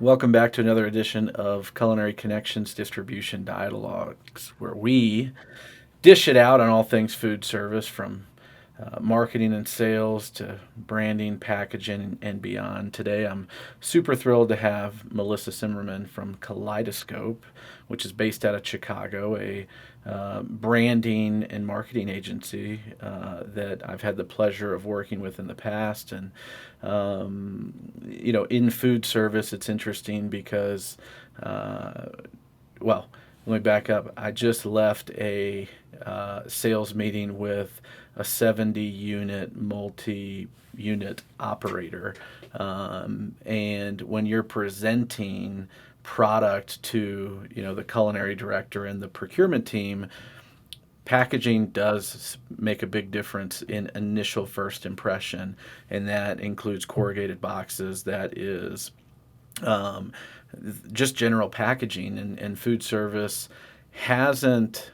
Welcome back to another edition of Culinary Connections Distribution Dialogues, where we dish it out on all things food service from marketing and sales to branding, packaging, and beyond. Today, I'm super thrilled to have Melissa Simmerman from Kaleidoscope, which is based out of Chicago, a branding and marketing agency that I've had the pleasure of working with in the past. And, in food service, it's interesting because, uh, well, let me back up. I just left a sales meeting with a 70 unit multi unit operator. And when you're presenting product to the culinary director and the procurement team, packaging does make a big difference in initial first impression, and that includes corrugated boxes. That is um, just general packaging, and food service hasn't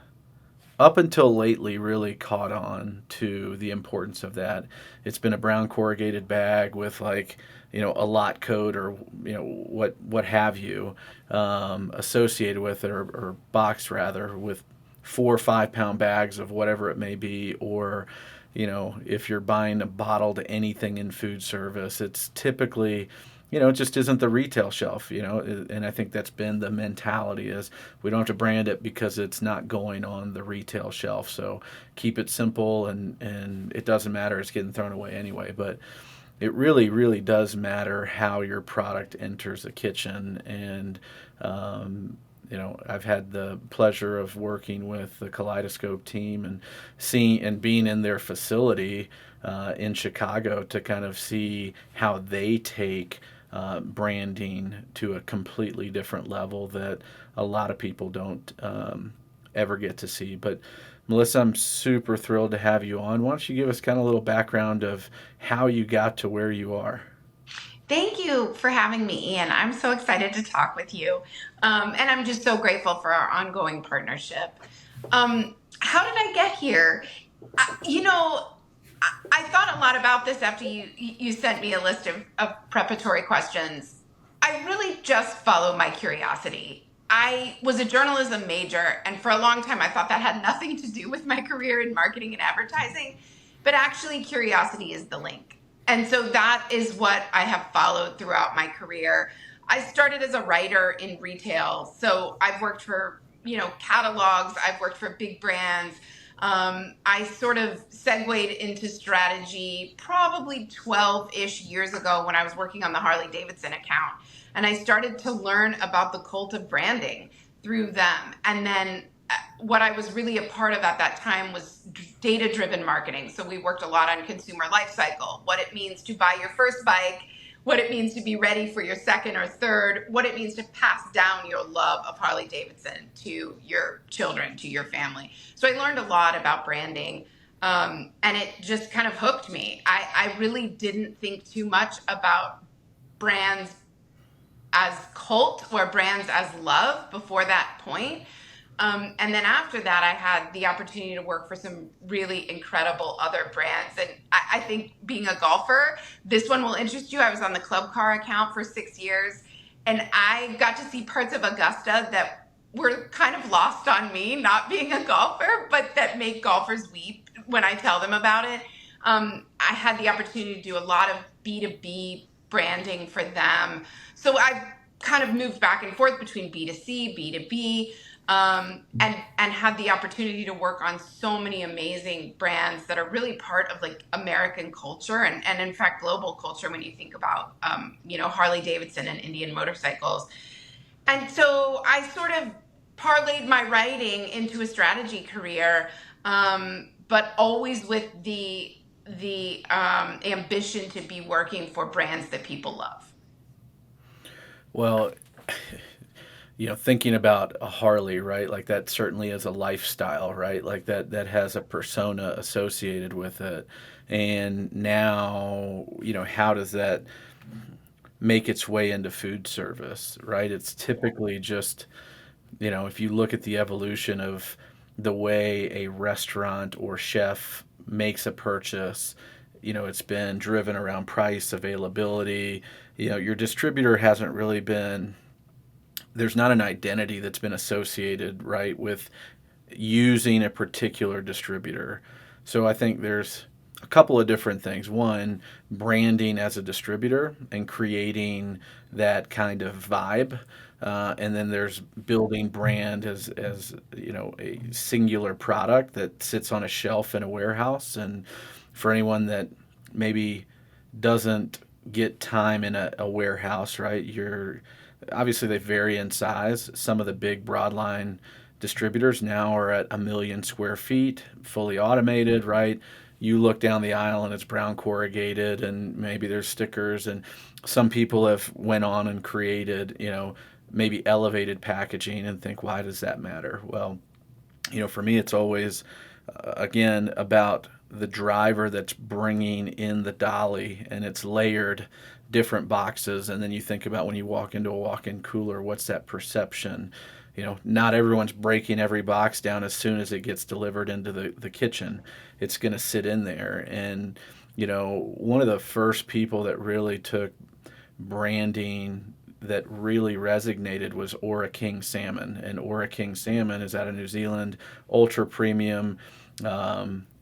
up until lately really caught on to the importance of that. It's been a brown corrugated bag with, like, a lot code, or what have you, associated with it, or box rather, with 4 or 5 pound bags of whatever it may be. Or if you're buying a bottled anything in food service, it's typically, it just isn't the retail shelf. And I think that's been the mentality, is we don't have to brand it because it's not going on the retail shelf. So keep it simple, and it doesn't matter, it's getting thrown away anyway. But it really, really does matter how your product enters the kitchen. And I've had the pleasure of working with the Kaleidoscope team and seeing and being in their facility in Chicago to kind of see how they take branding to a completely different level that a lot of people don't ever get to see. But Melissa, I'm super thrilled to have you on. Why don't you give us kind of a little background of how you got to where you are? Thank you for having me, Ian. I'm so excited to talk with you. And I'm just so grateful for our ongoing partnership. How did I get here? I thought a lot about this after you sent me a list of preparatory questions. I really just follow my curiosity. I was a journalism major, and for a long time, I thought that had nothing to do with my career in marketing and advertising. But actually, curiosity is the link. And so that is what I have followed throughout my career. I started as a writer in retail. So I've worked for, catalogs, I've worked for big brands. I sort of segued into strategy probably 12-ish years ago when I was working on the Harley Davidson account. And I started to learn about the cult of branding through them. And then what I was really a part of at that time was data driven marketing. So we worked a lot on consumer life cycle, what it means to buy your first bike, what it means to be ready for your second or third, what it means to pass down your love of Harley Davidson to your children, to your family. So I learned a lot about branding. And it just kind of hooked me. I really didn't think too much about brands as cult or brands as love before that point. And then after that, I had the opportunity to work for some really incredible other brands. And I think being a golfer, this one will interest you. I was on the club car account for 6 years, and I got to see parts of Augusta that were kind of lost on me, not being a golfer, but that make golfers weep when I tell them about it. I had the opportunity to do a lot of B2B branding for them. So I kind of moved back and forth between B2C, B2B, and had the opportunity to work on so many amazing brands that are really part of like American culture and in fact global culture when you think about Harley Davidson and Indian motorcycles. And so I sort of parlayed my writing into a strategy career, but always with the ambition to be working for brands that people love. Well, thinking about a Harley, right? Like, that certainly is a lifestyle, right? Like, that has a persona associated with it. And now, how does that make its way into food service, right? It's typically just, if you look at the evolution of the way a restaurant or chef makes a purchase, it's been driven around price, availability. Your distributor hasn't really been, there's not an identity that's been associated, right, with using a particular distributor. So I think there's a couple of different things. One, branding as a distributor and creating that kind of vibe. And then there's building brand as a singular product that sits on a shelf in a warehouse. And for anyone that maybe doesn't get time in a warehouse, right? You're obviously they vary in size. Some of the big broadline distributors now are at 1 million square feet, fully automated, right? You look down the aisle and it's brown corrugated and maybe there's stickers, and some people have went on and created, maybe elevated packaging and think, why does that matter? Well, for me, it's always, again, about the driver that's bringing in the dolly and it's layered different boxes. And then you think about when you walk into a walk in cooler, what's that perception? Not everyone's breaking every box down as soon as it gets delivered into the kitchen. It's going to sit in there. And, one of the first people that really took branding that really resonated was Ora King salmon, and Ora King salmon is out of New Zealand, ultra premium.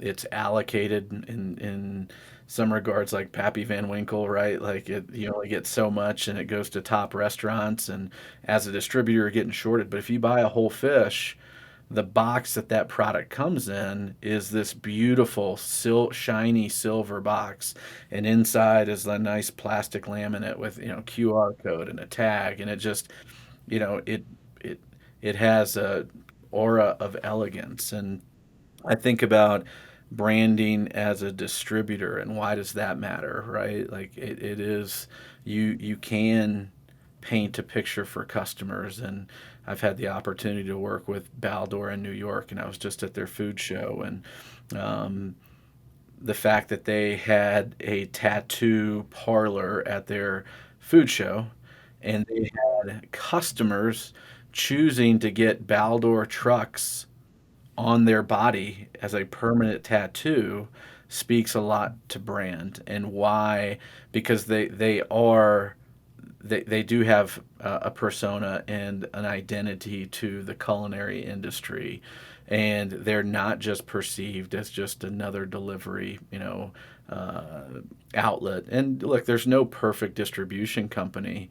It's allocated in some regards like Pappy Van Winkle, right? Like you only get so much, and it goes to top restaurants. And as a distributor, you're getting shorted. But if you buy a whole fish, the box that product comes in is this beautiful shiny silver box, and inside is a nice plastic laminate with QR code and a tag, and it just it it it has a aura of elegance. And I think about branding as a distributor and why does that matter, right? Like it is, you can paint a picture for customers. And I've had the opportunity to work with Baldor in New York, and I was just at their food show. And um, the fact that they had a tattoo parlor at their food show, and they had customers choosing to get Baldor trucks on their body as a permanent tattoo speaks a lot to brand and why. Because they do have a persona and an identity to the culinary industry, and they're not just perceived as just another delivery, uh, outlet. And look, there's no perfect distribution company.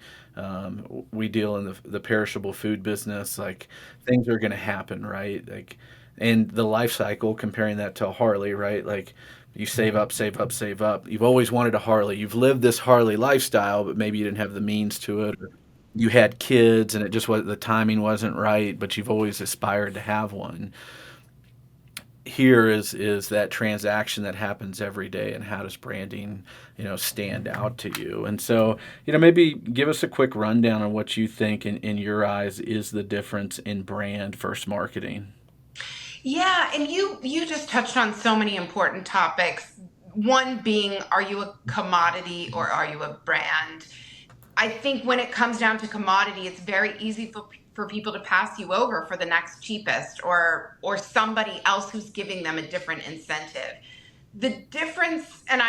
We deal in the perishable food business. Like, things are going to happen, right? Like, and the life cycle, comparing that to a Harley, right? Like, you save up, save up, save up. You've always wanted a Harley. You've lived this Harley lifestyle, but maybe you didn't have the means to it, or you had kids and it just was, the timing wasn't right, but you've always aspired to have one. Here is that transaction that happens every day, and how does branding, stand out to you? And so, maybe give us a quick rundown on what you think in your eyes is the difference in brand versus marketing. Yeah, and you just touched on so many important topics. One being, are you a commodity or are you a brand? I think when it comes down to commodity, it's very easy for people to pass you over for the next cheapest, or somebody else who's giving them a different incentive. The difference, and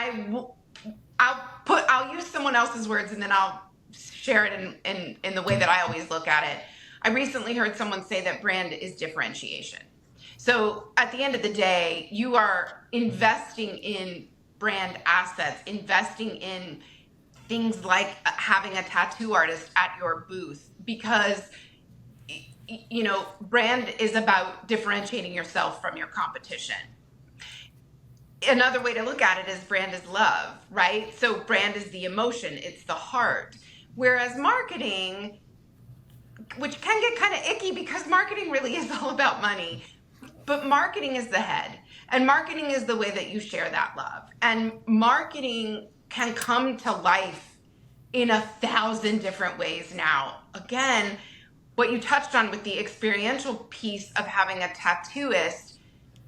I'll use someone else's words and then I'll share it in the way that I always look at it. I recently heard someone say that brand is differentiation. So at the end of the day, you are investing in brand assets, investing in things like having a tattoo artist at your booth, because brand is about differentiating yourself from your competition. Another way to look at it is brand is love, right? So brand is the emotion, it's the heart. Whereas marketing, which can get kind of icky because marketing really is all about money, but marketing is the head, and marketing is the way that you share that love. And marketing can come to life in 1,000 different ways now. Again, what you touched on with the experiential piece of having a tattooist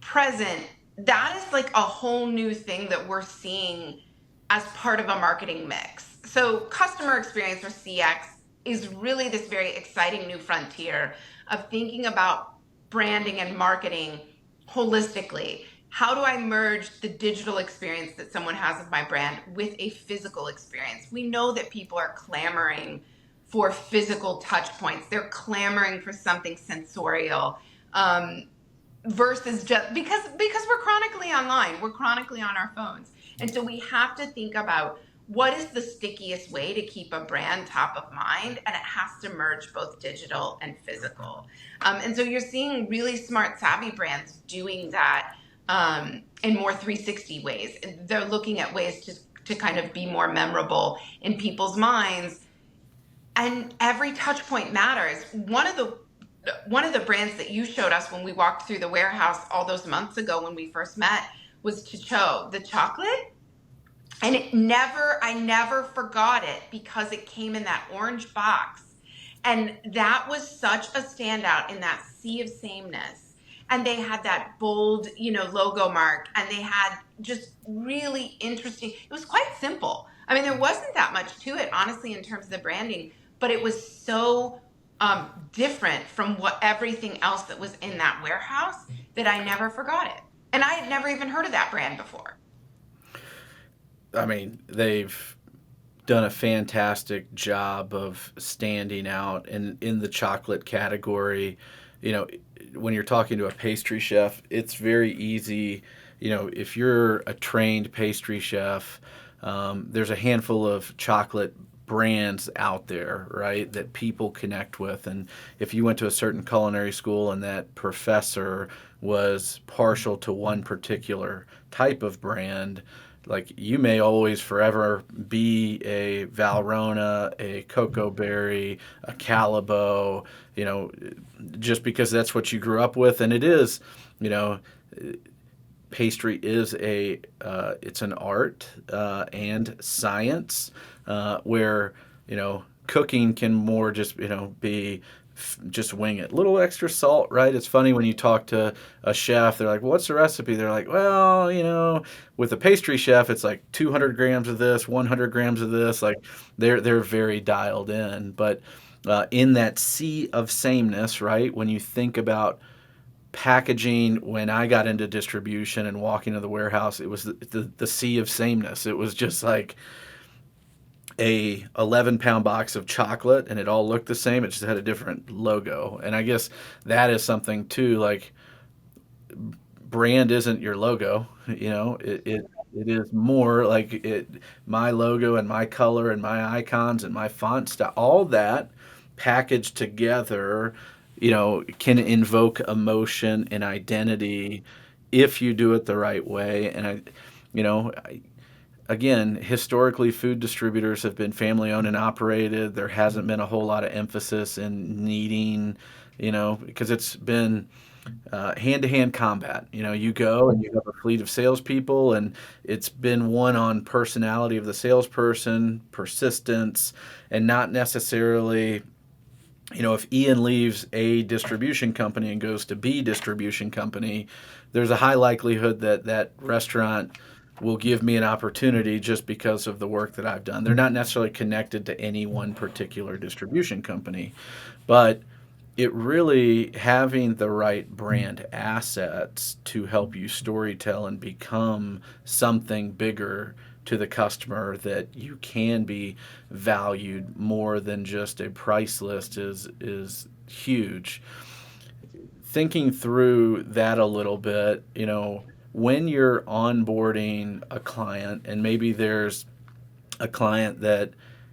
present, that is like a whole new thing that we're seeing as part of a marketing mix. So customer experience, or CX, is really this very exciting new frontier of thinking about branding and marketing holistically. how do I merge the digital experience that someone has of my brand with a physical experience? We know that people are clamoring for physical touch points. They're clamoring for something sensorial. Um, Versus just because we're chronically online, we're chronically on our phones, and so we have to think about what is the stickiest way to keep a brand top of mind, and it has to merge both digital and physical. And so you're seeing really smart savvy brands doing that in more 360 ways. They're looking at ways to kind of be more memorable in people's minds, and every touch point matters. One of the brands that you showed us when we walked through the warehouse all those months ago when we first met was Chicho, the chocolate. And I never forgot it because it came in that orange box. And that was such a standout in that sea of sameness. And they had that bold, logo mark, and they had just really interesting, it was quite simple. I mean, there wasn't that much to it, honestly, in terms of the branding, but it was so different from what everything else that was in that warehouse that I never forgot it. And I had never even heard of that brand before. I mean, they've done a fantastic job of standing out in the chocolate category. You know, when you're talking to a pastry chef, it's very easy. If you're a trained pastry chef, there's a handful of chocolate brands out there, right, that people connect with. And if you went to a certain culinary school and that professor was partial to one particular type of brand, like you may always forever be a Valrhona, a Cocoa Berry, a Calabo, you know, just because that's what you grew up with. And it is, you know, pastry is it's an art and science where cooking can more just be just wing it. Little extra salt, right? It's funny when you talk to a chef, they're like, well, what's the recipe? They're like, well, with a pastry chef, it's like 200 grams of this, 100 grams of this. Like they're very dialed in. But in that sea of sameness, right? When you think about packaging, when I got into distribution and walking to the warehouse, it was the sea of sameness. It was just like a 11-pound box of chocolate and it all looked the same. It just had a different logo. And I guess that is something too, like brand isn't your logo, it is more like my logo and my color and my icons and my font style, all that packaged together, can invoke emotion and identity if you do it the right way. And again, historically, food distributors have been family owned and operated. There hasn't been a whole lot of emphasis in needing, because it's been hand to hand combat. You go and you have a fleet of salespeople, and it's been one on personality of the salesperson, persistence, and not necessarily. If Ian leaves A distribution company and goes to B distribution company, there's a high likelihood that that restaurant will give me an opportunity just because of the work that I've done. They're not necessarily connected to any one particular distribution company, but it really having the right brand assets to help you storytell and become something bigger to the customer, that you can be valued more than just a price list is huge. Thinking through that a little bit, when you're onboarding a client and maybe there's a client that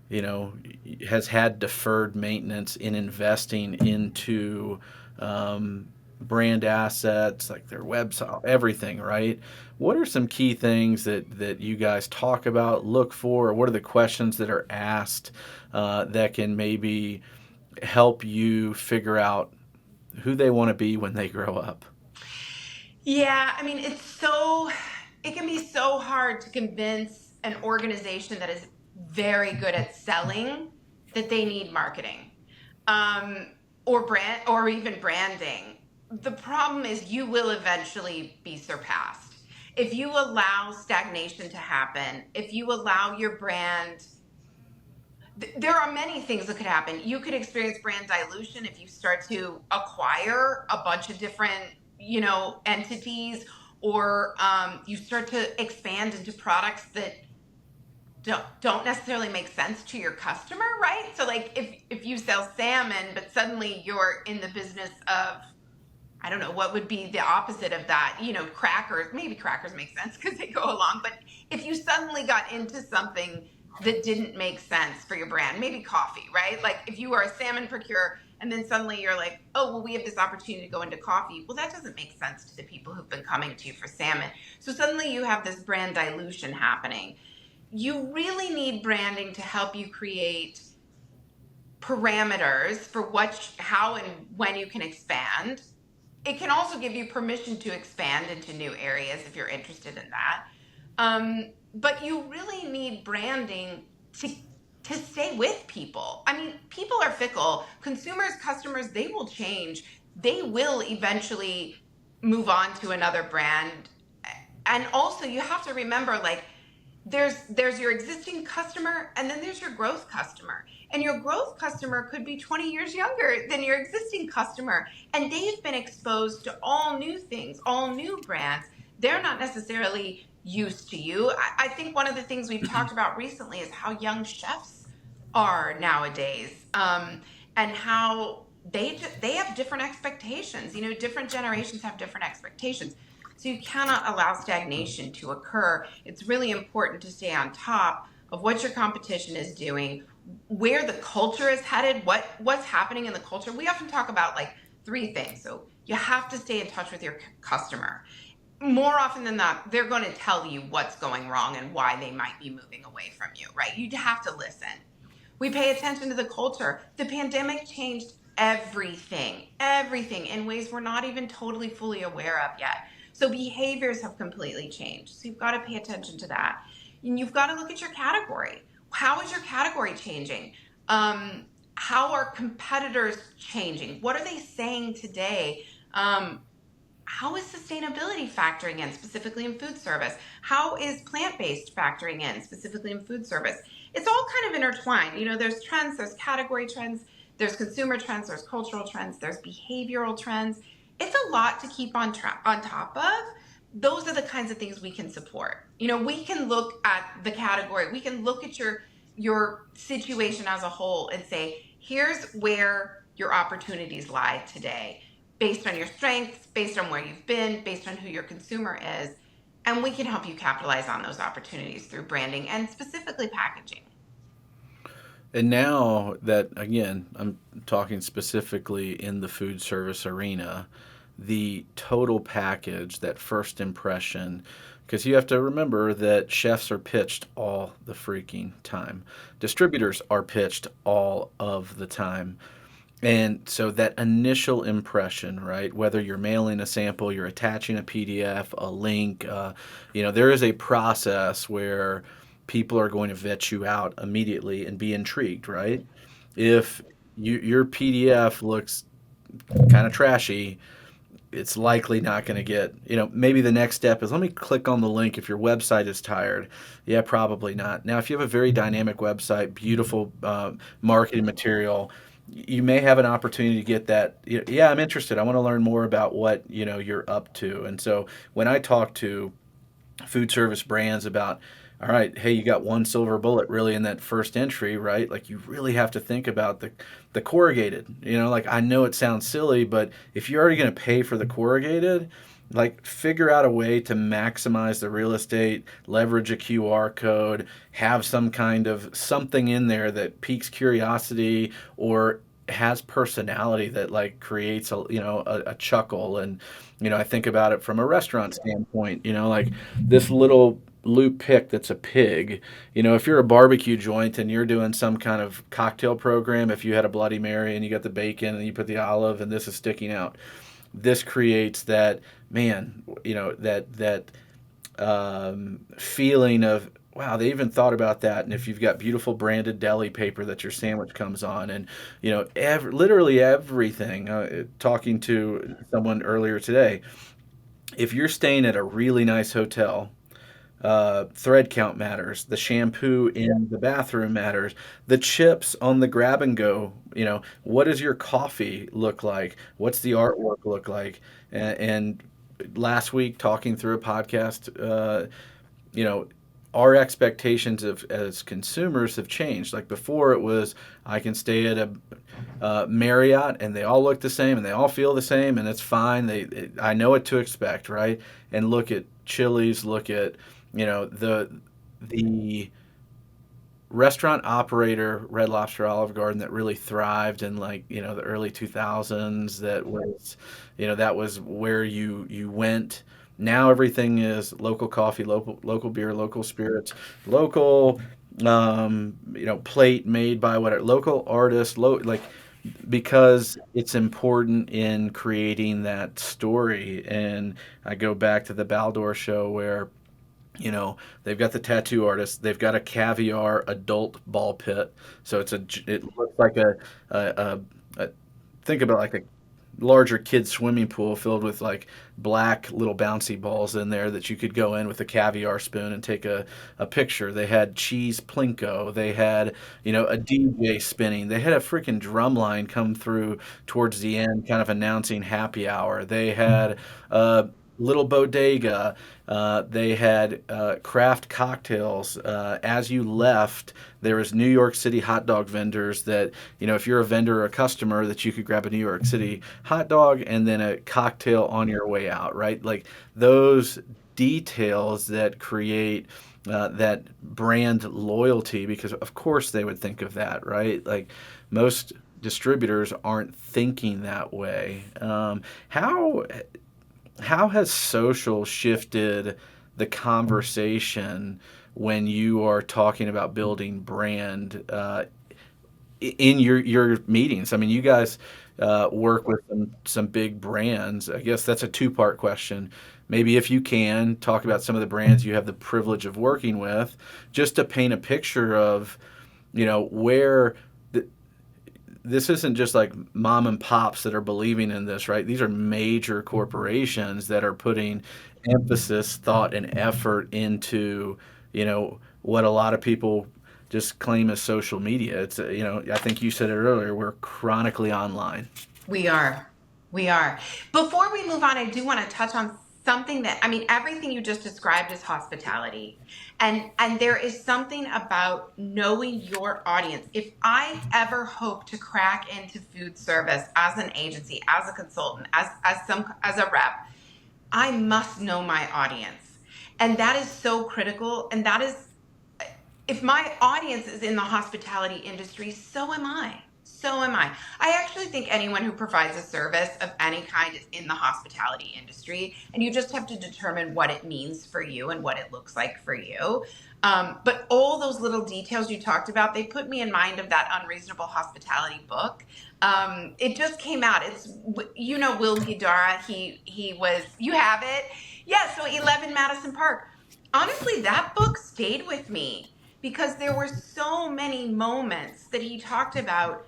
you know has had deferred maintenance in investing into brand assets like their website, everything, right? What are some key things that you guys talk about, look for, or what are the questions that are asked that can maybe help you figure out who they want to be when they grow up? Yeah, I mean, it can be so hard to convince an organization that is very good at selling that they need marketing, um, or brand, or even branding. The problem is you will eventually be surpassed. If you allow stagnation to happen, if you allow your brand, there are many things that could happen. You could experience brand dilution if you start to acquire a bunch of different, entities, or you start to expand into products that don't necessarily make sense to your customer, right? So like if you sell salmon, but suddenly you're in the business of, I don't know, what would be the opposite of that? You know, crackers. Maybe crackers make sense because they go along. But if you suddenly got into something that didn't make sense for your brand, maybe coffee, right? Like if you are a salmon procurer and then suddenly you're like, oh, well, we have this opportunity to go into coffee. Well, that doesn't make sense to the people who've been coming to you for salmon. So suddenly you have this brand dilution happening. You really need branding to help you create parameters for what, how, and when you can expand. It can also give you permission to expand into new areas if you're interested in that. But you really need branding to stay with people. I mean, people are fickle. Consumers, customers, they will change. They will eventually move on to another brand. And also, you have to remember, like, there's your existing customer and then there's your growth customer, and your growth customer could be 20 years younger than your existing customer, and they've been exposed to all new things, all new brands. They're not necessarily used to you. I think one of the things we've talked about recently is how young chefs are nowadays, and how they have different expectations. You know, different generations have different expectations. So you cannot allow stagnation to occur. It's really important to stay on top of what your competition is doing, where the culture is headed, what's happening in the culture. We often talk about like three things. So you have to stay in touch with your customer. More often than not, they're going to tell you what's going wrong and why they might be moving away from you, right? You have to listen. We pay attention to the culture. The pandemic changed everything in ways we're not even totally fully aware of yet. So behaviors have completely changed. So you've got to pay attention to that. And you've got to look at your category. How is your category changing? How are competitors changing? What are they saying today? How is sustainability factoring in, specifically in food service? How is plant-based factoring in, specifically in food service? It's all kind of intertwined. You know, there's trends, there's category trends, there's consumer trends, there's cultural trends, there's behavioral trends. It's a lot to keep on top of. Those are the kinds of things we can support. You know, we can look at the category, we can look at your situation as a whole and say, here's where your opportunities lie today, based on your strengths, based on where you've been, based on who your consumer is. And we can help you capitalize on those opportunities through branding and specifically packaging. And now that, again, I'm talking specifically in the food service arena, the total package, that first impression, because you have to remember that chefs are pitched all the freaking time. Distributors are pitched all of the time. And so that initial impression, right? Whether you're mailing a sample, you're attaching a PDF, a link, there is a process where people are going to vet you out immediately and be intrigued, right? If your PDF looks kind of trashy, it's likely not going to get, maybe the next step is let me click on the link if your website is tired. Yeah, probably not. Now, if you have a very dynamic website, beautiful marketing material, you may have an opportunity to get that. Yeah, I'm interested. I want to learn more about what, you're up to. And so when I talk to food service brands about, all right, hey, you got one silver bullet really in that first entry, right? Like you really have to think about the corrugated. Like I know it sounds silly, but if you're already going to pay for the corrugated, like figure out a way to maximize the real estate, leverage a QR code, have some kind of something in there that piques curiosity or has personality that like creates a chuckle. And I think about it from a restaurant standpoint, like this little loop pick that's a pig. If you're a barbecue joint and you're doing some kind of cocktail program, if you had a Bloody Mary and you got the bacon and you put the olive and this is sticking out, this creates that, man, that feeling of, wow, they even thought about that. And if you've got beautiful branded deli paper that your sandwich comes on, and literally everything. Talking to someone earlier today, if you're staying at a really nice hotel, thread count matters. The shampoo in the bathroom matters. The chips on the grab and go. What does your coffee look like? What's the artwork look like? And last week talking through a podcast, you know, our expectations of as consumers have changed. Like before, it was I can stay at a Marriott and they all look the same and they all feel the same and it's fine. I know what to expect, right? And look at Chili's, look at the restaurant operator Red Lobster Olive Garden that really thrived in like the early 2000s. That was that was where you went. Now everything is local coffee, local beer, local spirits, local plate made by whatever local artist, like because it's important in creating that story. And I go back to the Baldor show where they've got the tattoo artist, they've got a caviar adult ball pit, so it looks like a, a think about like a larger kid swimming pool filled with like black little bouncy balls in there that you could go in with a caviar spoon and take a picture. They had cheese plinko. They had, a DJ spinning. They had a freaking drum line come through towards the end, kind of announcing happy hour. They had little bodega. They had craft cocktails. As you left, there was New York City hot dog vendors that, if you're a vendor or a customer, that you could grab a New York City hot dog and then a cocktail on your way out, right? Like those details that create that brand loyalty, because of course they would think of that, right? Like most distributors aren't thinking that way. How has social shifted the conversation when you are talking about building brand in your meetings? I mean, you guys work with some big brands. I guess that's a two-part question. Maybe if you can talk about some of the brands you have the privilege of working with, just to paint a picture of, where this isn't just like mom and pops that are believing in this, right? These are major corporations that are putting emphasis, thought, and effort into, what a lot of people just claim as social media. It's, I think you said it earlier, we're chronically online. We are. We are. Before we move on, I do want to touch on something that, I mean, everything you just described is hospitality. And there is something about knowing your audience. If I ever hope to crack into food service as an agency, as a consultant, as a rep, I must know my audience. And that is so critical. And that is, if my audience is in the hospitality industry, so am I. So am I. I actually think anyone who provides a service of any kind is in the hospitality industry, and you just have to determine what it means for you and what it looks like for you. But all those little details you talked about, they put me in mind of that Unreasonable Hospitality book. It just came out. It's, Will Guidara. He was, you have it. Yeah, so 11 Madison Park. Honestly, that book stayed with me because there were so many moments that he talked about.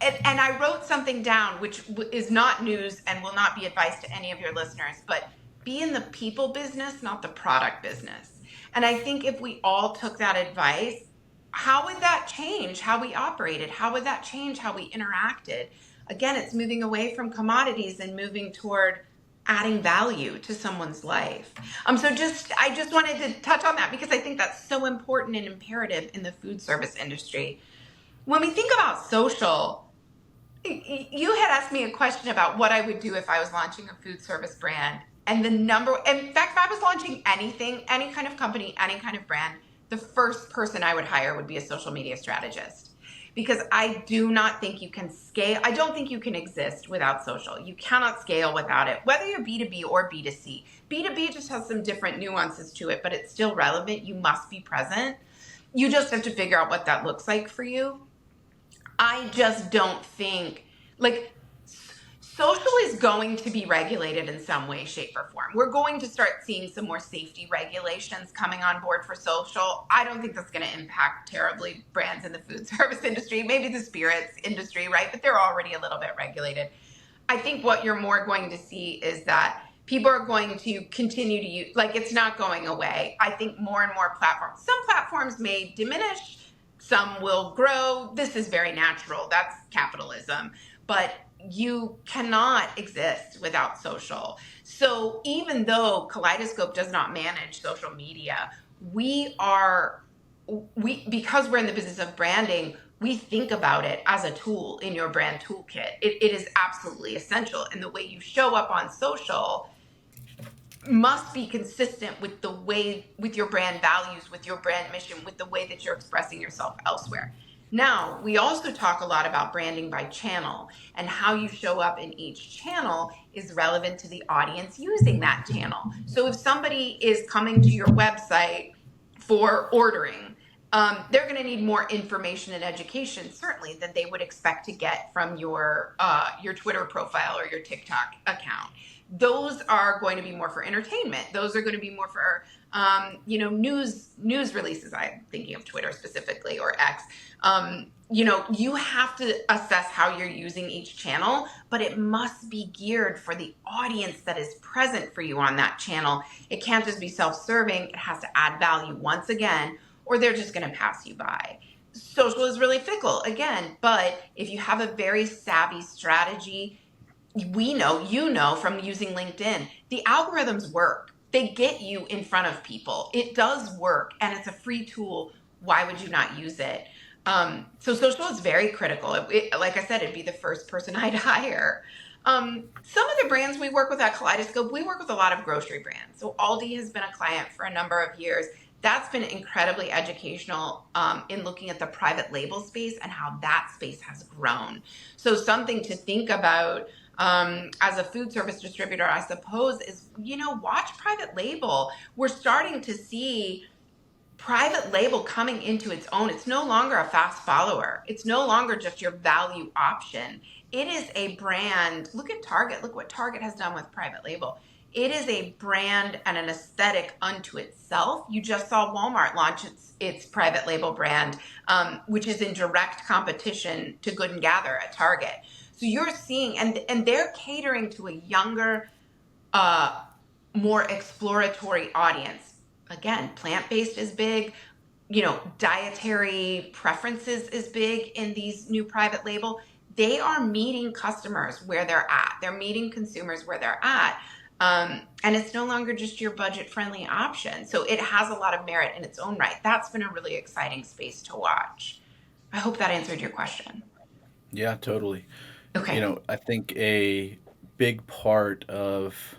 And I wrote something down, which is not news and will not be advice to any of your listeners, but be in the people business, not the product business. And I think if we all took that advice, how would that change how we operated? How would that change how we interacted? Again, it's moving away from commodities and moving toward adding value to someone's life. I just wanted to touch on that because I think that's so important and imperative in the food service industry. When we think about social, you had asked me a question about what I would do if I was launching a food service brand. And in fact, if I was launching anything, any kind of company, any kind of brand, the first person I would hire would be a social media strategist. Because I do not think you can scale. I don't think you can exist without social. You cannot scale without it, whether you're B2B or B2C. B2B just has some different nuances to it, but it's still relevant. You must be present. You just have to figure out what that looks like for you. I just don't think, like, social is going to be regulated in some way, shape, or form. We're going to start seeing some more safety regulations coming on board for social. I don't think that's going to impact terribly brands in the food service industry, maybe the spirits industry, right? But they're already a little bit regulated. I think what you're more going to see is that people are going to continue to use, like, it's not going away. I think more and more platforms, some platforms may diminish some will grow. This is very natural. That's capitalism. But you cannot exist without social. So even though Kaleidoscope does not manage social media, we are we because we're in the business of branding, we think about it as a tool in your brand toolkit. It is absolutely essential. And the way you show up on social must be consistent with the way, with your brand values, with your brand mission, with the way that you're expressing yourself elsewhere. Now, we also talk a lot about branding by channel, and how you show up in each channel is relevant to the audience using that channel. So if somebody is coming to your website for ordering, they're going to need more information and education, certainly, than they would expect to get from your Twitter profile or your TikTok account. Those are going to be more for entertainment. Those are going to be more for news releases. I'm thinking of Twitter specifically, or X. You have to assess how you're using each channel, but it must be geared for the audience that is present for you on that channel. It can't just be self-serving. It has to add value once again, or they're just going to pass you by. Social is really fickle again, but if you have a very savvy strategy, we know, from using LinkedIn, the algorithms work. They get you in front of people. It does work, and it's a free tool. Why would you not use it? So social is very critical. Like I said, it'd be the first person I'd hire. Some of the brands we work with at Kaleidoscope, we work with a lot of grocery brands. So Aldi has been a client for a number of years. That's been incredibly educational, in looking at the private label space and how that space has grown. So something to think about, as a food service distributor, I suppose, is, watch private label. We're starting to see private label coming into its own. It's no longer a fast follower. It's no longer just your value option. It is a brand. Look at Target. Look what Target has done with private label. It is a brand and an aesthetic unto itself. You just saw Walmart launch its private label brand, which is in direct competition to Good and Gather at Target. So you're seeing, and they're catering to a younger, uh, more exploratory audience. Again, plant-based is big. Dietary preferences is big in these new private label. They are meeting customers where they're at. They're meeting consumers where they're at. And it's no longer just your budget-friendly option. So it has a lot of merit in its own right. That's been a really exciting space to watch. I hope that answered your question. Yeah, totally. Okay. I think a big part of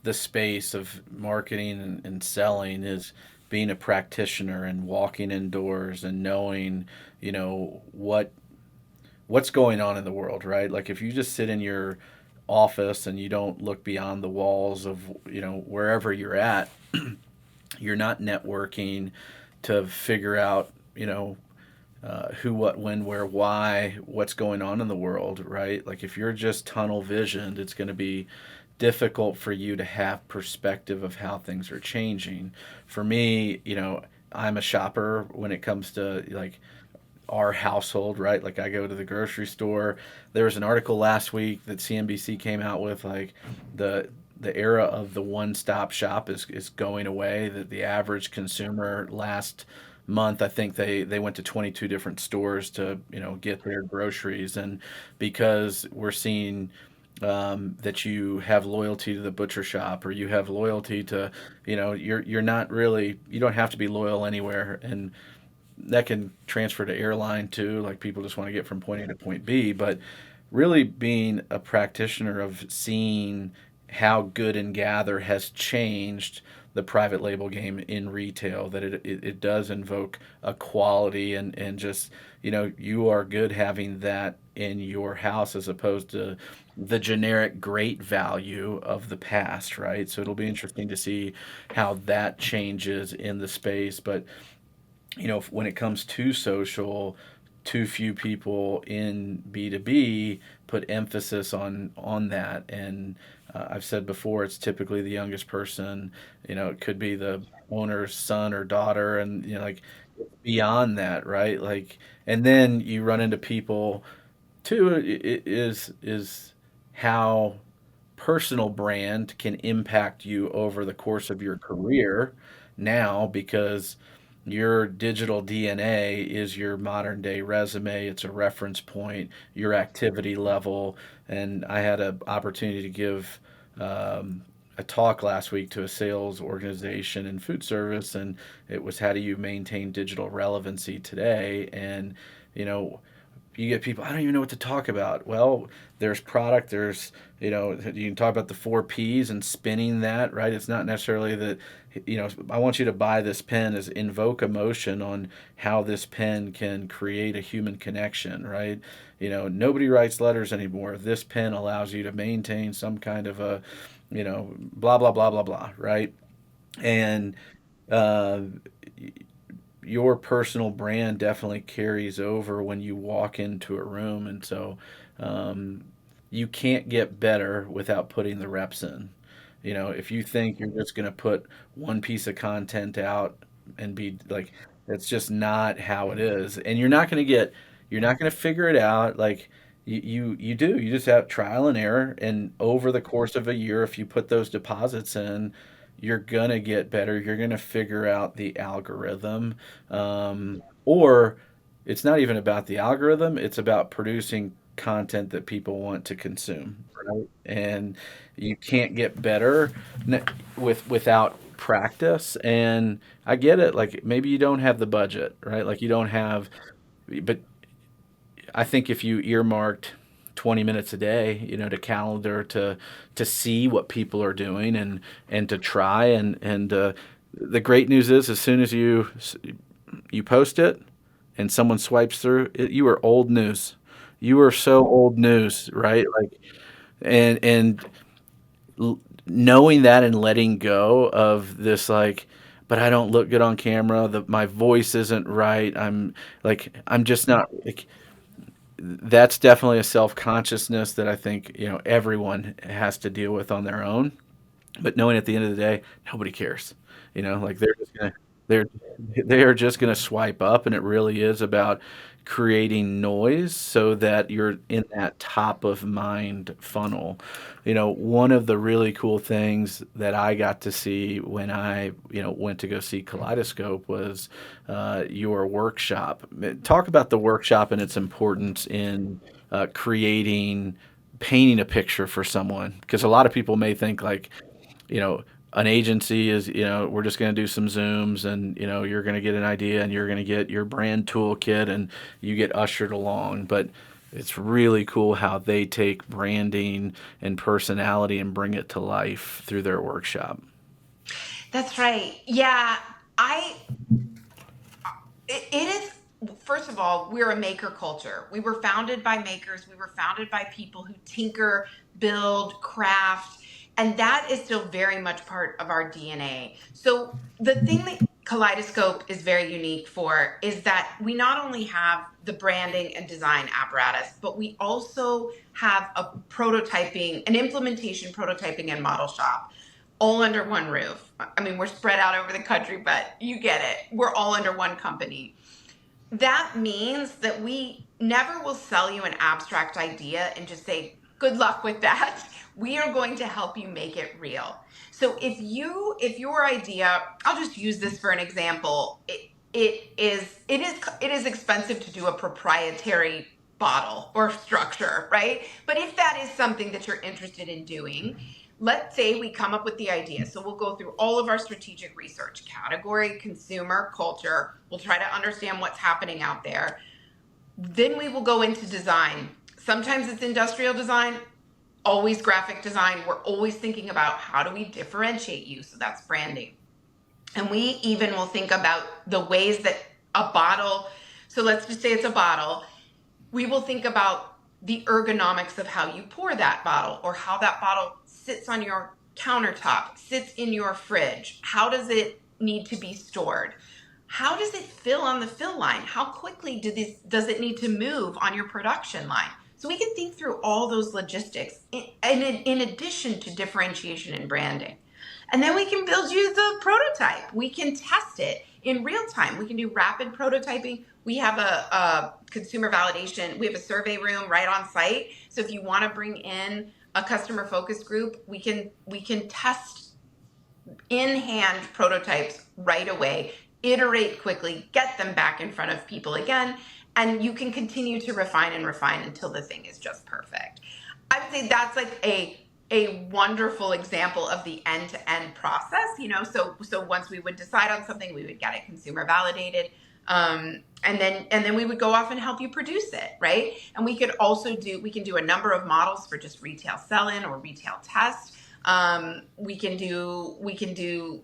the space of marketing and selling is being a practitioner and walking indoors and knowing, what's going on in the world, right? Like if you just sit in your office and you don't look beyond the walls of, wherever you're at, you're not networking to figure out, who, what, when, where, why, what's going on in the world, right? Like if you're just tunnel visioned, it's going to be difficult for you to have perspective of how things are changing. For me, I'm a shopper when it comes to like our household, right? Like I go to the grocery store. There was an article last week that CNBC came out with, like the era of the one-stop shop is going away. That the average consumer last month, I think they went to 22 different stores to get their groceries, and because we're seeing that you have loyalty to the butcher shop, or you have loyalty to, you're not really, you don't have to be loyal anywhere, and that can transfer to airline too. Like people just want to get from point A to point B, but really being a practitioner of seeing how Good and Gather has changed the private label game in retail, that it does invoke a quality, and just, you are good having that in your house as opposed to the generic great value of the past, right? So it'll be interesting to see how that changes in the space. But when it comes to social, too few people in B2B put emphasis on that. And I've said before, it's typically the youngest person. It could be the owner's son or daughter, and like beyond that, right? Like, and then you run into people too. Is how personal brand can impact you over the course of your career now, because Your digital DNA is your modern day resume. It's a reference point, your activity level. And I had an opportunity to give a talk last week to a sales organization in food service, and it was how do you maintain digital relevancy today? And, you know, you get people, I don't even know what to talk about. Well, there's product, there's, you can talk about the four P's and spinning that, right? It's not necessarily that, I want you to buy this pen is invoke emotion on how this pen can create a human connection, right? Nobody writes letters anymore. This pen allows you to maintain some kind of a, blah, blah, blah, blah, blah, right? And, uh, your personal brand definitely carries over when you walk into a room. And so um, you can't get better without putting the reps in. If you think you're just going to put one piece of content out and be like, that's just not how it is. And you're not going to figure it out. Like you just have trial and error. And over the course of a year, if you put those deposits in, you're gonna get better. You're gonna figure out the algorithm, or it's not even about the algorithm. It's about producing content that people want to consume, right? And you can't get better without practice. And I get it. Like maybe you don't have the budget, right? Like you don't have, but I think if you earmarked 20 minutes a day, to calendar to see what people are doing and to try and the great news is as soon as you post it and someone swipes through it, you are old news. You are so old news, right? Like and knowing that and letting go of this like but I don't look good on camera. My voice isn't right. I'm just not like that's definitely a self consciousness that I think everyone has to deal with on their own. But knowing at the end of the day, nobody cares. Like they're they are just gonna swipe up, and it really is about creating noise so that you're in that top of mind funnel. One of the really cool things that I got to see when I went to go see Kaleidoscope was your workshop. Talk about the workshop and its importance in creating painting a picture for someone because a lot of people may think like you know, an agency is, we're just going to do some Zooms and, you're going to get an idea and you're going to get your brand toolkit and you get ushered along. But it's really cool how they take branding and personality and bring it to life through their workshop. That's right. Yeah, I it is, first of all, we're a maker culture. We were founded by makers. We were founded by people who tinker, build, craft, and that is still very much part of our DNA. So the thing that Kaleidoscope is very unique for is that we not only have the branding and design apparatus, but we also have a prototyping, an implementation, prototyping, and model shop all under one roof. I mean, we're spread out over the country, but you get it. We're all under one company. That means that we never will sell you an abstract idea and just say, good luck with that. We are going to help you make it real. So if your idea, I'll just use this for an example, it is expensive to do a proprietary bottle or structure, right? But if that is something that you're interested in doing, let's say we come up with the idea. So we'll go through all of our strategic research, category, consumer, culture. We'll try to understand what's happening out there. Then we will go into design. Sometimes it's industrial design, always graphic design. We're always thinking about how do we differentiate you? So that's branding. And we even will think about the ways that a bottle, so let's just say it's a bottle, we will think about the ergonomics of how you pour that bottle or how that bottle sits on your countertop, sits in your fridge. How does it need to be stored? How does it fill on the fill line? How quickly does it need to move on your production line? So we can think through all those logistics in addition to differentiation and branding. And then we can build you the prototype. We can test it in real time. We can do rapid prototyping. We have a consumer validation. We have a survey room right on site. So if you want to bring in a customer focus group, we can test in hand prototypes right away iterate quickly, get them back in front of people again, and you can continue to refine and refine until the thing is just perfect. I would say that's like a wonderful example of the end-to-end process. So once we would decide on something, we would get it consumer validated, and then we would go off and help you produce it, right? And we can do a number of models for just retail sell-in or retail test. We can do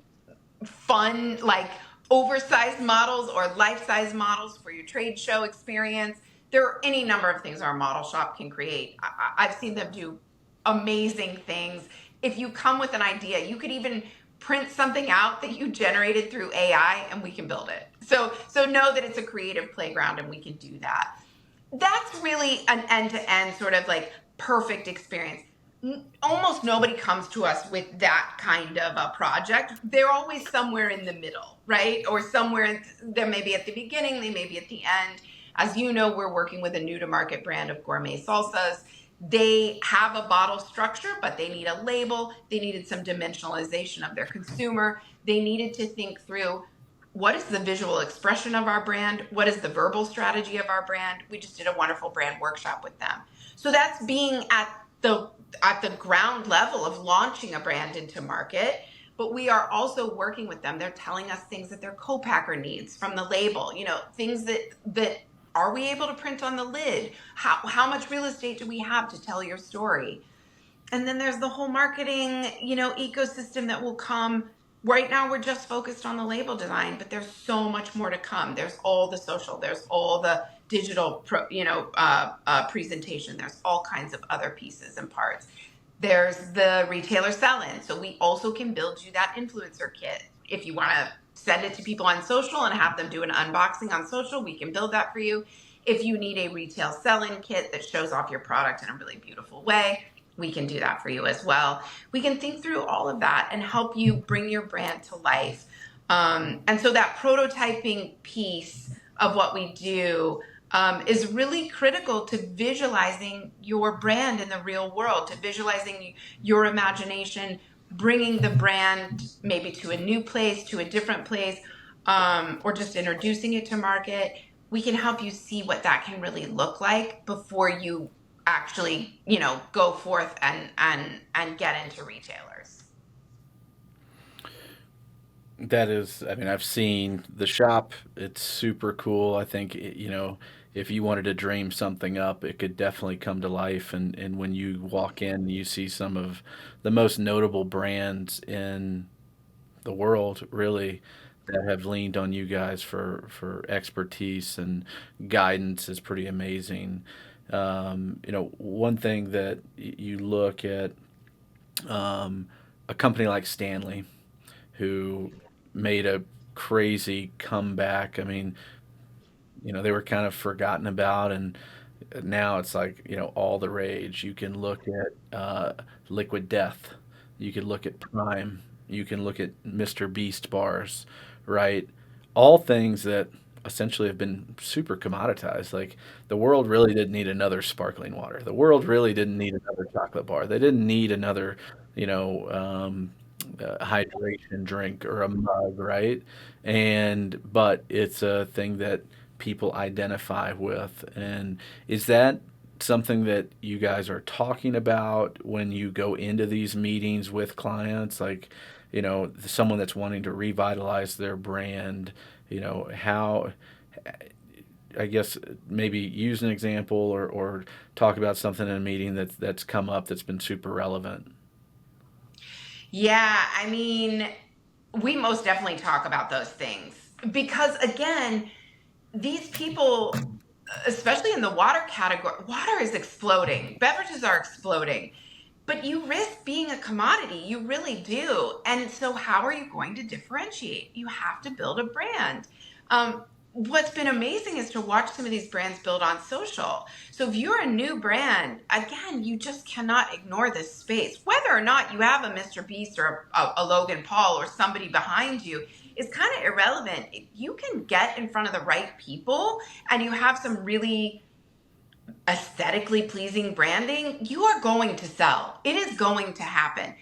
fun, like oversized models or life-size models for your trade show experience. There are any number of things our model shop can create. I've seen them do amazing things. If you come with an idea, you could even print something out that you generated through AI and we can build it. So know that it's a creative playground and we can do that. That's really an end-to-end sort of like perfect experience. Almost nobody comes to us with that kind of a project. They're always somewhere in the middle, right? Or somewhere, they may be at the beginning, they may be at the end. As you know, we're working with a new to market brand of gourmet salsas. They have a bottle structure, but they need a label. They needed some dimensionalization of their consumer. They needed to think through, what is the visual expression of our brand? What is the verbal strategy of our brand? We just did a wonderful brand workshop with them. So that's being at the ground level of launching a brand into market. But we are also working with them. They're telling us things that their co-packer needs from the label, things that are we able to print on the lid? How much real estate do we have to tell your story? And then there's the whole marketing, ecosystem that will come. Right now, we're just focused on the label design, but there's so much more to come. There's all the social, there's all the digital, presentation. There's all kinds of other pieces and parts. There's the retailer sell-in. So we also can build you that influencer kit. If you want to send it to people on social and have them do an unboxing on social, we can build that for you. If you need a retail sell-in kit that shows off your product in a really beautiful way, we can do that for you as well. We can think through all of that and help you bring your brand to life. And so that prototyping piece of what we do is really critical to visualizing your brand in the real world, to visualizing your imagination, bringing the brand maybe to a new place, to a different place, or just introducing it to market. We can help you see what that can really look like before you actually, go forth and get into retailers. That is, I mean, I've seen the shop. It's super cool. I think, if you wanted to dream something up, it could definitely come to life. And when you walk in, you see some of the most notable brands in the world, really, that have leaned on you guys for expertise and guidance is pretty amazing. One thing that you look at, a company like Stanley, who made a crazy comeback. I mean, they were kind of forgotten about, and now it's like, all the rage. You can look at Liquid Death, you can look at Prime, you can look at Mr. Beast bars, right? All things that essentially have been super commoditized. Like, the world really didn't need another sparkling water. The world really didn't need another chocolate bar. They didn't need another, hydration drink or a mug, right? But it's a thing that people identify with. And is that something that you guys are talking about when you go into these meetings with clients? Like, someone that's wanting to revitalize their brand, how, I guess, maybe use an example or talk about something in a meeting that's come up that's been super relevant. Yeah, I mean, we most definitely talk about those things because, again, these people, especially in the water category, water is exploding. Beverages are exploding, but you risk being a commodity. You really do. And so, how are you going to differentiate? You have to build a brand. What's been amazing is to watch some of these brands build on social. So, if you're a new brand, again, you just cannot ignore this space. Whether or not you have a Mr. Beast or a Logan Paul or somebody behind you is kind of irrelevant. If you can get in front of the right people and you have some really aesthetically pleasing branding, you are going to sell. It is going to happen.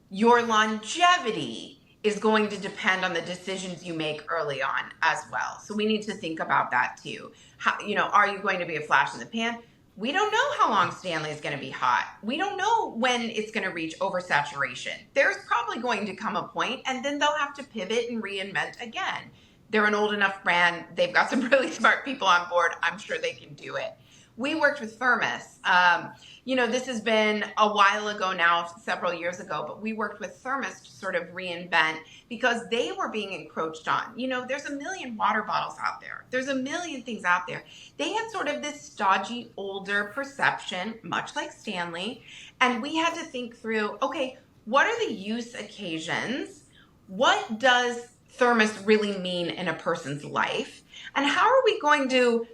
Your longevity is going to depend on the decisions you make early on as well. So we need to think about that too. How, are you going to be a flash in the pan? We don't know how long Stanley is going to be hot. We don't know when it's going to reach oversaturation. There's probably going to come a point, and then they'll have to pivot and reinvent again. They're an old enough brand. They've got some really smart people on board. I'm sure they can do it. We worked with Thermos. This has been a while ago now, several years ago, but we worked with Thermos to sort of reinvent because they were being encroached on. There's a million water bottles out there. There's a million things out there. They had sort of this stodgy, older perception, much like Stanley. And we had to think through, okay, what are the use occasions? What does Thermos really mean in a person's life? And how are we going to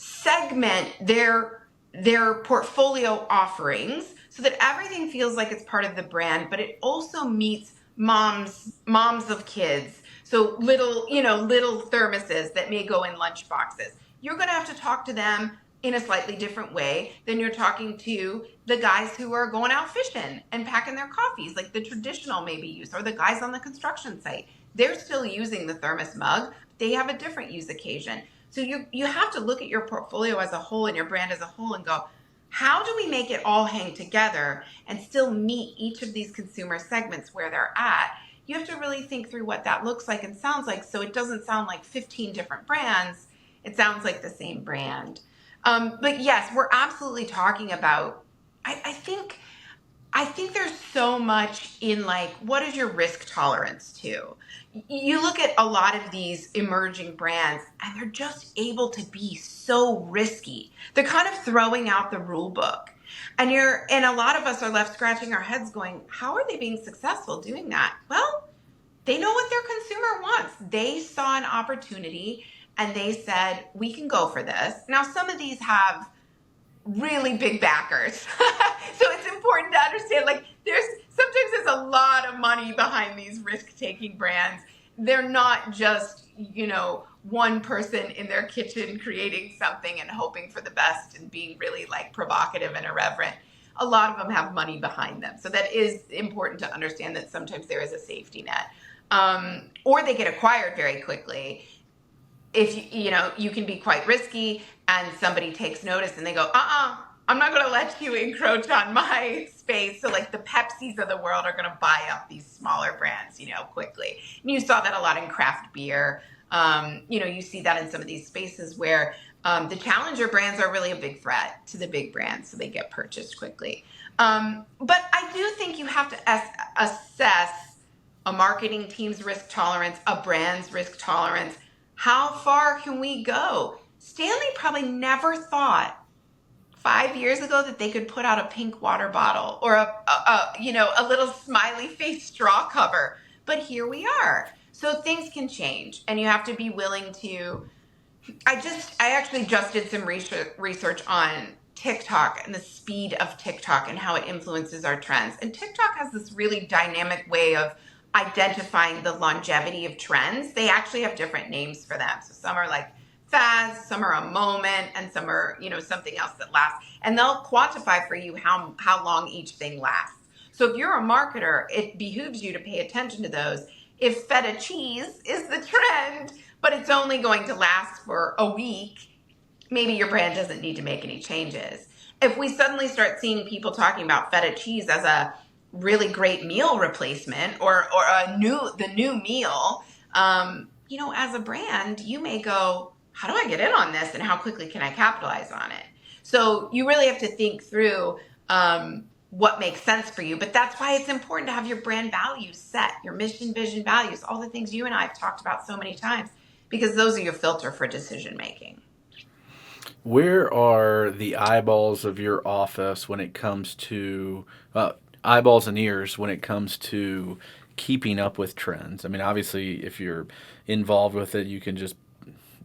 segment their portfolio offerings so that everything feels like it's part of the brand, but it also meets moms of kids. So little thermoses that may go in lunch boxes. You're going to have to talk to them in a slightly different way than you're talking to the guys who are going out fishing and packing their coffees, like the traditional maybe use, or the guys on the construction site. They're still using the thermos mug. They have a different use occasion. So you have to look at your portfolio as a whole and your brand as a whole and go, how do we make it all hang together and still meet each of these consumer segments where they're at? You have to really think through what that looks like and sounds like, so it doesn't sound like 15 different brands. It sounds like the same brand. But yes, we're absolutely talking about, I think there's so much in like, what is your risk tolerance to? You look at a lot of these emerging brands and they're just able to be so risky. They're kind of throwing out the rule book. And a lot of us are left scratching our heads going, how are they being successful doing that? Well, they know what their consumer wants. They saw an opportunity and they said, we can go for this. Now, some of these have really big backers. So it's important to understand, like, sometimes there's a lot of money behind these risk-taking brands. They're not just, one person in their kitchen creating something and hoping for the best and being really like provocative and irreverent. A lot of them have money behind them. So that is important to understand, that sometimes there is a safety net. Or they get acquired very quickly. If you can be quite risky and somebody takes notice and they go, I'm not going to let you encroach on my space. So like the Pepsis of the world are going to buy up these smaller brands, quickly. And you saw that a lot in craft beer. You see that in some of these spaces where the challenger brands are really a big threat to the big brands. So they get purchased quickly. But I do think you have to assess a marketing team's risk tolerance, a brand's risk tolerance. How far can we go? Stanley probably never thought 5 years ago that they could put out a pink water bottle or a little smiley face straw cover. But here we are. So things can change, and you have to be willing to. I actually just did some research on TikTok and the speed of TikTok and how it influences our trends. And TikTok has this really dynamic way of identifying the longevity of trends. They actually have different names for them. So some are like fads, some are a moment, and some are, something else that lasts. And they'll quantify for you how long each thing lasts. So if you're a marketer, it behooves you to pay attention to those. If feta cheese is the trend, but it's only going to last for a week, maybe your brand doesn't need to make any changes. If we suddenly start seeing people talking about feta cheese as a really great meal replacement or the new meal, as a brand, you may go, how do I get in on this and how quickly can I capitalize on it? So you really have to think through what makes sense for you. But that's why it's important to have your brand values set, your mission, vision, values, all the things you and I have talked about so many times, because those are your filter for decision making. Where are the eyeballs of your office when it comes to eyeballs and ears when it comes to keeping up with trends? I mean, obviously, if you're involved with it, you can just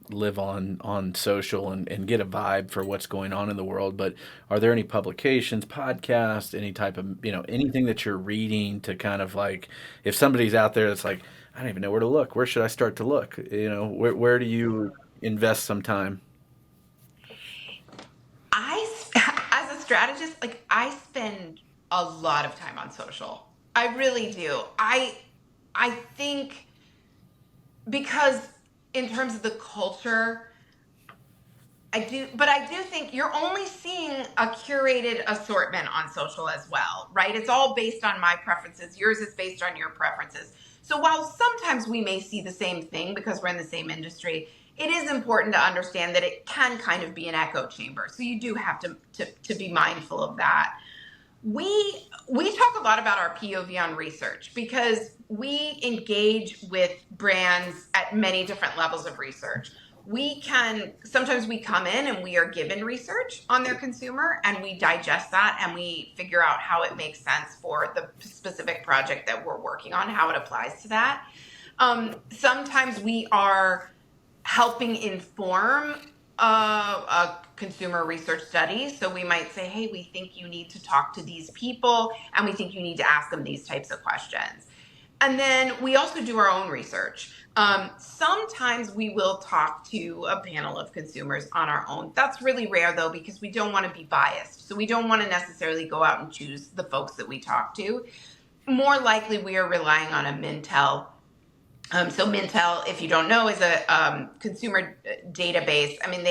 live on social and get a vibe for what's going on in the world. But are there any publications, podcasts, any type of, anything that you're reading to kind of like, if somebody's out there that's like, I don't even know where to look, where should I start to look? Where do you invest some time? As a strategist, like I spend a lot of time on social. I really do. I think because in terms of the culture, I do think you're only seeing a curated assortment on social as well, right? It's all based on my preferences. Yours is based on your preferences. So while sometimes we may see the same thing because we're in the same industry, it is important to understand that it can kind of be an echo chamber. So you do have to be mindful of that. We talk a lot about our POV on research because we engage with brands at many different levels of research. We can sometimes we come in and we are given research on their consumer and we digest that and we figure out how it makes sense for the specific project that we're working on, how it applies to that. Sometimes we are helping inform a consumer research study. So we might say, hey, we think you need to talk to these people and we think you need to ask them these types of questions. And then we also do our own research. Sometimes we will talk to a panel of consumers on our own. That's really rare though, because we don't want to be biased. So we don't want to necessarily go out and choose the folks that we talk to. More likely we are relying on a Mintel. So Mintel, if you don't know, is a consumer database. I mean,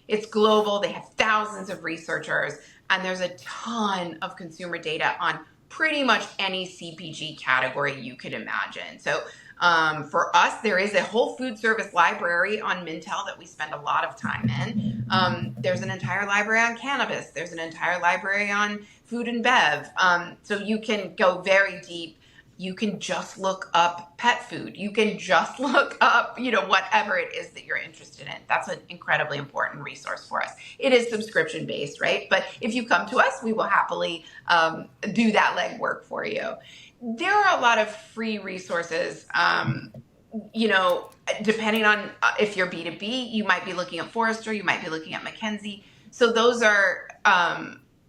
it's global. They have thousands of researchers, and there's a ton of consumer data on pretty much any CPG category you could imagine. So for us, there is a whole food service library on Mintel that we spend a lot of time in. There's an entire library on cannabis. There's an entire library on food and bev. So you can go very deep. You can just look up pet food. You can just look up, whatever it is that you're interested in. That's an incredibly important resource for us. It is subscription based, right? But if you come to us, we will happily do that legwork for you. There are a lot of free resources. Depending on if you're B2B, you might be looking at Forrester, you might be looking at McKinsey. So those are,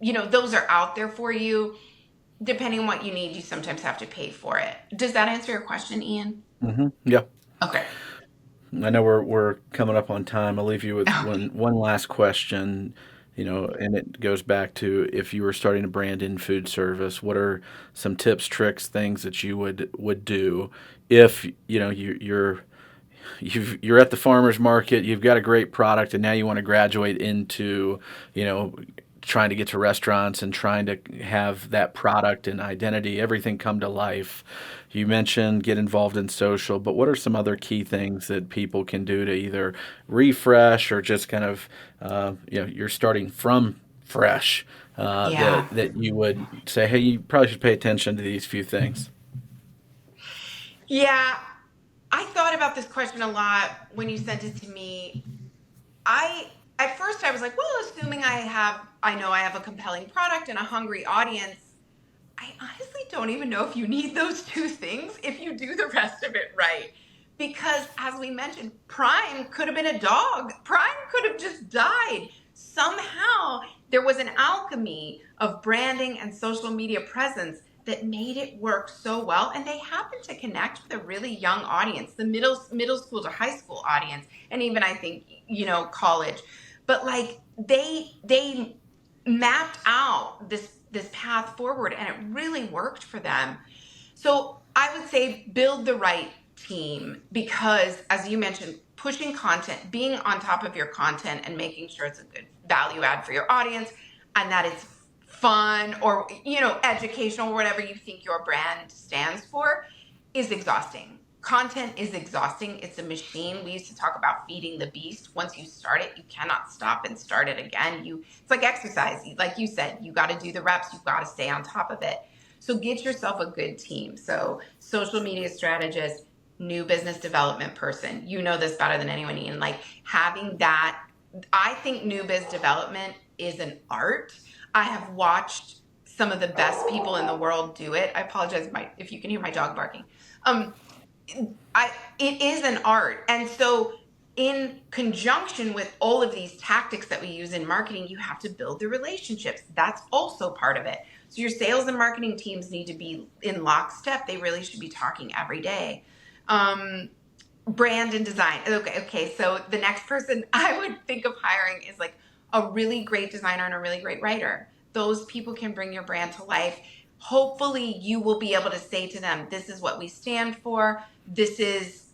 those are out there for you. Depending on what you need, you sometimes have to pay for it. Does that answer your question, Ian? Yeah. Okay. I know we're coming up on time. I'll leave you with Okay. one last question, and it goes back to if you were starting a brand in food service, what are some tips, tricks, things that you would do if you're at the farmer's market, you've got a great product, and now you want to graduate into, you know, trying to get to restaurants and trying to have that product and identity, everything come to life. You mentioned get involved in social, but what are some other key things that people can do to either refresh or just kind of, you're starting from fresh, Yeah. that you would say, hey, you probably should pay attention to these few things. Yeah. I thought about this question a lot when you sent it to me. I At first I was like, well, assuming I know I have a compelling product and a hungry audience, I honestly don't even know if you need those two things if you do the rest of it right. Because as we mentioned, Prime could have been a dog. Prime could have just died. Somehow there was an alchemy of branding and social media presence that made it work so well. And they happened to connect with a really young audience, the middle school to high school audience, and even I think, college. But like they mapped out this path forward and it really worked for them. So I would say build the right team because, as you mentioned, pushing content, being on top of your content and making sure it's a good value add for your audience and that it's fun or, educational, whatever you think your brand stands for, is exhausting. Content is exhausting. It's a machine. We used to talk about feeding the beast. Once you start it, you cannot stop and start it again. It's like exercise. Like you said, you got to do the reps. You've got to stay on top of it. So get yourself a good team. So social media strategist, new business development person. You know this better than anyone, Ian. Like having that, I think new biz development is an art. I have watched some of the best people in the world do it. I apologize if you can hear my dog barking. Um, it is an art. And so in conjunction with all of these tactics that we use in marketing, you have to build the relationships. That's also part of it. So your sales and marketing teams need to be in lockstep. They really should be talking every day. Brand and design. Okay. So the next person I would think of hiring is like a really great designer and a really great writer. Those people can bring your brand to life. hopefully you will be able to say to them, this is what we stand for. This is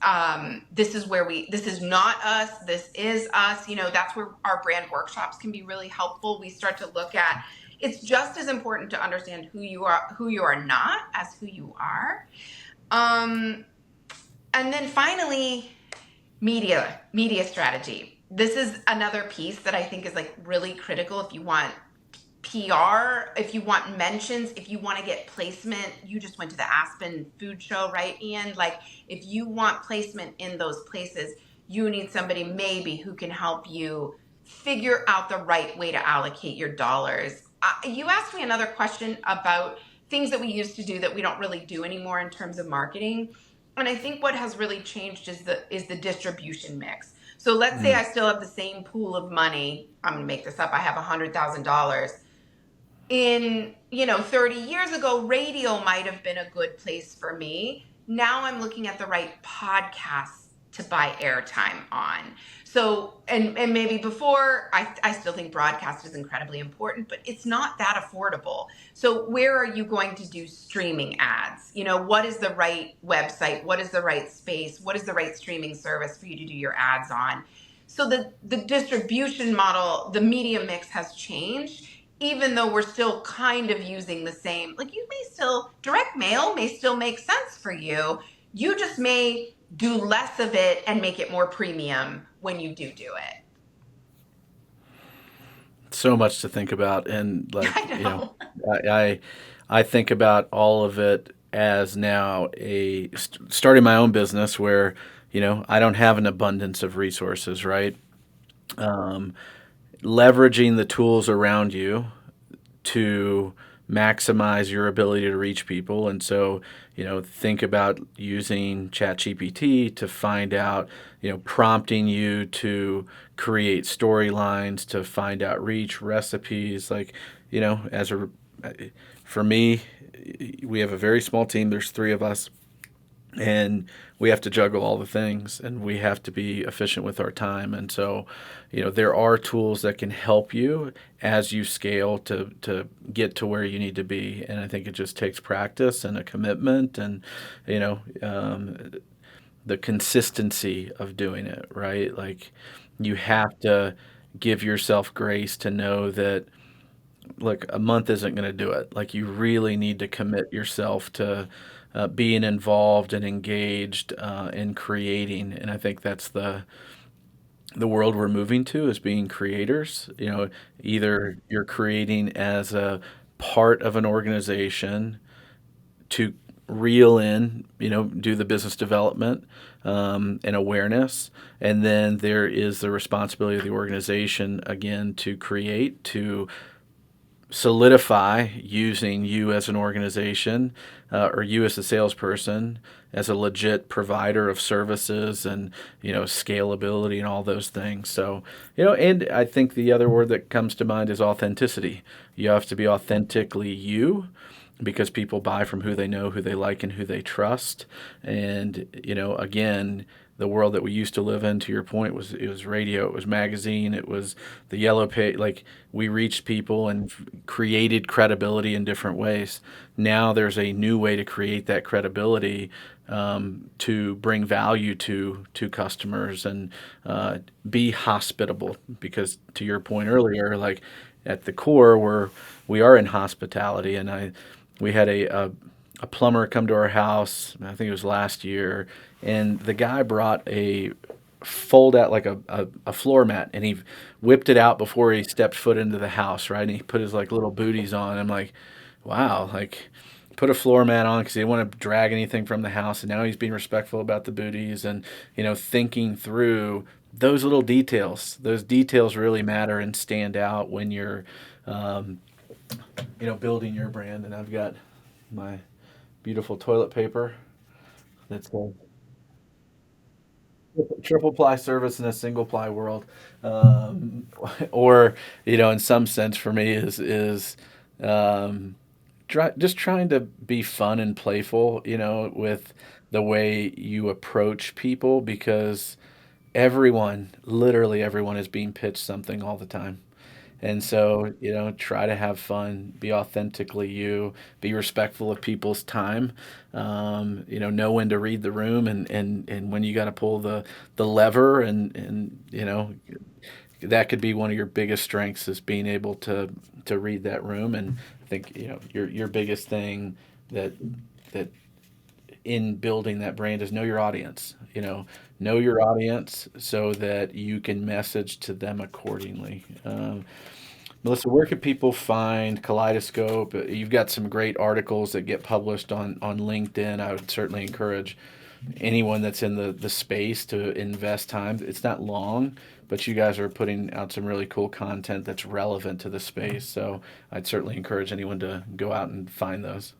where this is not us, this is us. That's where our brand workshops can be really helpful. We start to look at, it's just as important to understand who you are not as who you are. And then finally, media strategy. This is another piece that I think is like really critical if you want PR, if you want mentions, if you want to get placement. You just went to the Aspen food show, right, Ian? Like, if you want placement in those places, you need somebody maybe who can help you figure out the right way to allocate your dollars. You asked me another question about things that we used to do that we don't really do anymore in terms of marketing. And I think what has really changed is the distribution mix. So let's say Mm. I still have the same pool of money. I'm going to make this up. I have $100,000. In 30 years ago, radio might have been a good place for me. Now I'm looking at the right podcasts to buy airtime on. So, and maybe before, I still think broadcast is incredibly important, but it's not that affordable. So where are you going to do streaming ads? What is the right website? What is the right space? What is the right streaming service for you to do your ads on? So the distribution model, the media mix has changed, even though we're still kind of using the same. Like, you may still, direct mail may still make sense for you. You just may do less of it and make it more premium when you do it. So much to think about, and I like, know. I I think about all of it as now starting my own business where I don't have an abundance of resources, right? Um, Leveraging the tools around you to maximize your ability to reach people. And so, think about using ChatGPT to find out, prompting you to create storylines, to find out reach recipes. Like, as for me, we have a very small team. There's three of us, and we have to juggle all the things, and we have to be efficient with our time. And so there are tools that can help you as you scale to get to where you need to be. And I think it just takes practice and a commitment, and you know um, the consistency of doing it right. Like, you have to give yourself grace to know that, look, a month isn't going to do it. Like, you really need to commit yourself to being involved and engaged in creating. And I think that's the world we're moving to, is being creators. Either you're creating as a part of an organization to reel in, do the business development and awareness. And then there is the responsibility of the organization, again, to create, to solidify, using you as an organization or you as a salesperson as a legit provider of services, and scalability and all those things. So and I think the other word that comes to mind is authenticity. You have to be authentically you, because people buy from who they know, who they like, and who they trust. And again, the world that we used to live in, to your point, it was radio, it was magazine, it was the yellow page. Like, we reached people and created credibility in different ways. Now there's a new way to create that credibility, to bring value to customers, and be hospitable. Because, to your point earlier, like, at the core, we are in hospitality. And we had a plumber come to our house. I think it was last year, and the guy brought a fold out, like a floor mat, and he whipped it out before he stepped foot into the house, right? And he put his like little booties on. I'm like, wow, like, put a floor mat on because he didn't want to drag anything from the house, and now he's being respectful about the booties, and thinking through those little details. Those details really matter and stand out when you're um, building your brand. And I've got my beautiful toilet paper that's a triple ply service in a single ply world. um, or in some sense, for me, is um, just trying to be fun and playful, with the way you approach people, because everyone, literally everyone, is being pitched something all the time. And so, try to have fun, be authentically you, be respectful of people's time, know when to read the room and when you got to pull the lever and that could be one of your biggest strengths is being able to read that room. And I think, your biggest thing that in building that brand is know your audience. Know your audience so that you can message to them accordingly. Melissa, where can people find Kaleidoscope? You've got some great articles that get published on LinkedIn. I would certainly encourage anyone that's in the space to invest time. It's not long, but you guys are putting out some really cool content that's relevant to the space. So I'd certainly encourage anyone to go out and find those.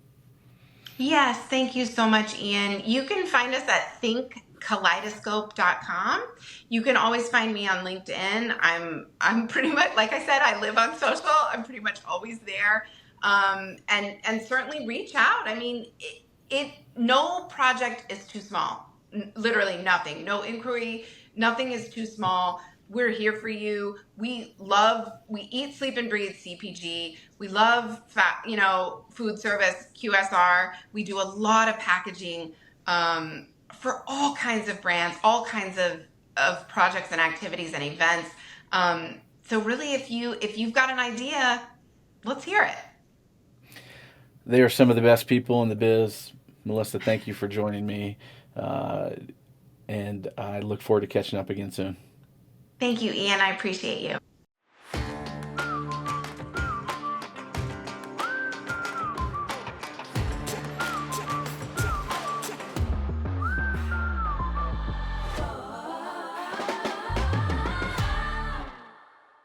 Yes, thank you so much, Ian. You can find us at thinkkaleidoscope.com. You can always find me on LinkedIn. I'm pretty much, like I said, I live on social. I'm pretty much always there. And certainly reach out. I mean, no project is too small. Literally nothing. No inquiry, nothing is too small. We're here for you. We eat, sleep, and breathe CPG. We love food service, QSR. We do a lot of packaging for all kinds of brands, all kinds of projects and activities and events. So really, if you've got an idea, let's hear it. They are some of the best people in the biz. Melissa, thank you for joining me. Uh, and I look forward to catching up again soon. Thank you, Ian. I appreciate you.